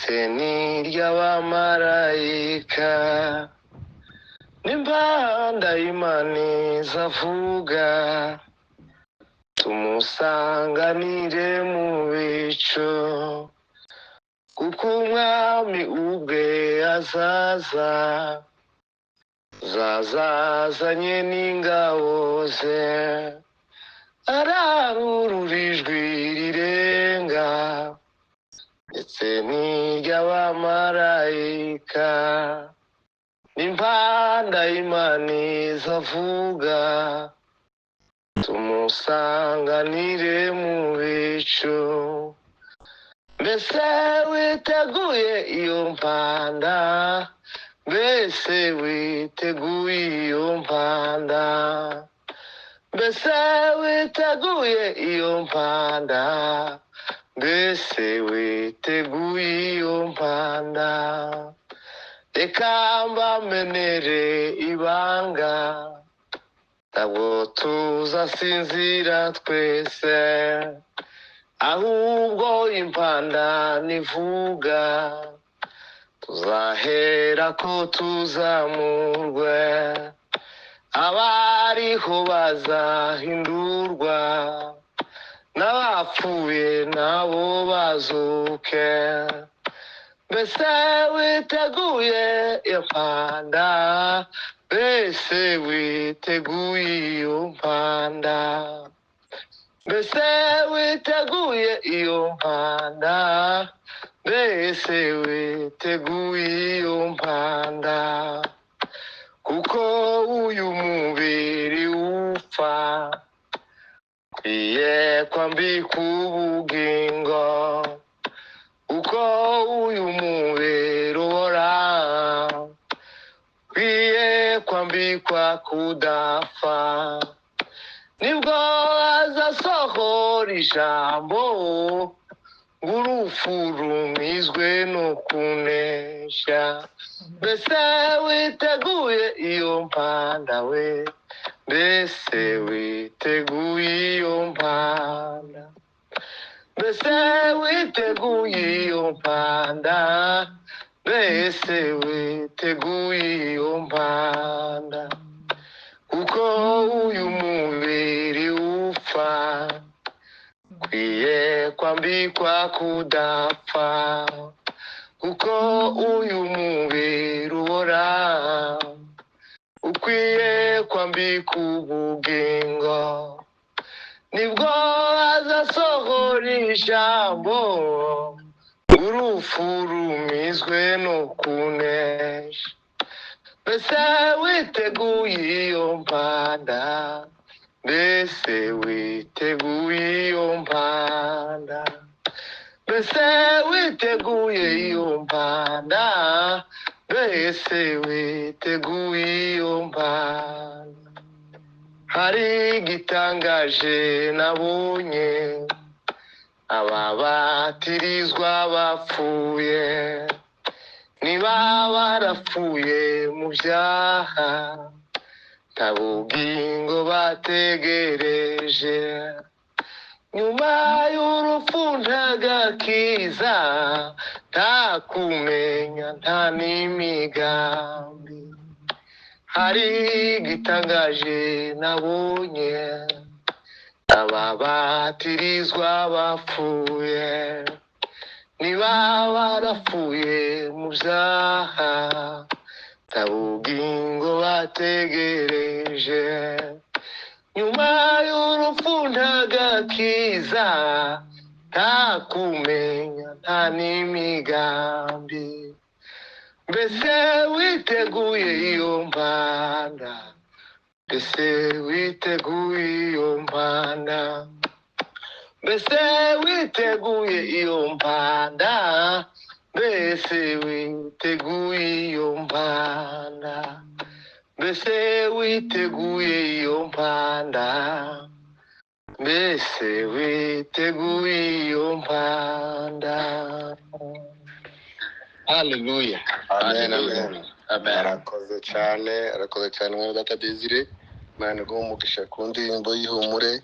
ndetse n'iry'abamarayika n'impanda y'Imana izavuga tumusanganire mu bicu kuko umwami ubwe azaza zazazanye n'ingabo ze ararurura ijwi rirenga ndetse n'iry'abamarayika n'impanda y'Imana izavuga tumusanganire mu bicu. Mbese witeguye iyo mpanda? Mbese witeguye iyo mpanda? Mbese witeguye iyo mpanda? Mbese witeguye iyo mpanda? Reka mbamenere ibanga, ntabwo tuzasinzira twese, ahubwo impanda nivuga tuzahera ko tuzamurwe, abariho bazahindurwa n'abapfuye nabo bazuke. Mbese witeguye iyo mpanda? Mbese witeguye iyo mpanda? Mbese witeguye iyo mpanda? Mbese witeguye iyo mpanda? Kuko uyu mubiri upfa ukwiye kwambikwa ubugingo, uko uyu mubiri uhora ukwiye kwambikwa kudapfa, nibwo azasohora ijambo ng'urupfu rumizwe no kunesha. Mbese witeguye iyo mpanda we? Mbese witeguye iyo mpanda? Mbese witeguye iyo mpanda? Mbese witeguye iyo mpanda? Kuko uyu mubiri upfa ukwiye kwambikwa kudapfa, kuko uyu mubiri uhora ukwiye kwambikwa ubugingo, nibwo azasohora ijambo urupfu rumizwe no kunesha. Mbese witeguye iyo mpanda? Mbese witeguye iyo mpanda? Mbese witeguye iyo mpanda? Mbese witeguye iyo mpanda? Hari igitangaje nabonye, ababatirizwa bapfuye niba barapfuye mu byaha, nta bugingo bategereje, nyuma y'urupfu nta gakiza, nta kumenya nta n'imigambi. Hari igitangaje nabonye, ababatirizwa bapfuye niba barapfuye mu byaha, nta bugingo bategereje, nyuma y'urupfu nta gakiza, nta kumenya nta n'imigambi. Mbese witeguye iyo mpanda? Mbese witeguye iyo mpanda? Mbese witeguye iyo mpanda? Mbese witeguye iyo mpanda? Mbese witeguye iyo mpanda? Mbese witeguye iyo mpanda? Haleluya. Amen, amen. Amen. Arakoze cyane mwene data Desire, Imana iguhe umugisha ku ndirimbo y'ihumure.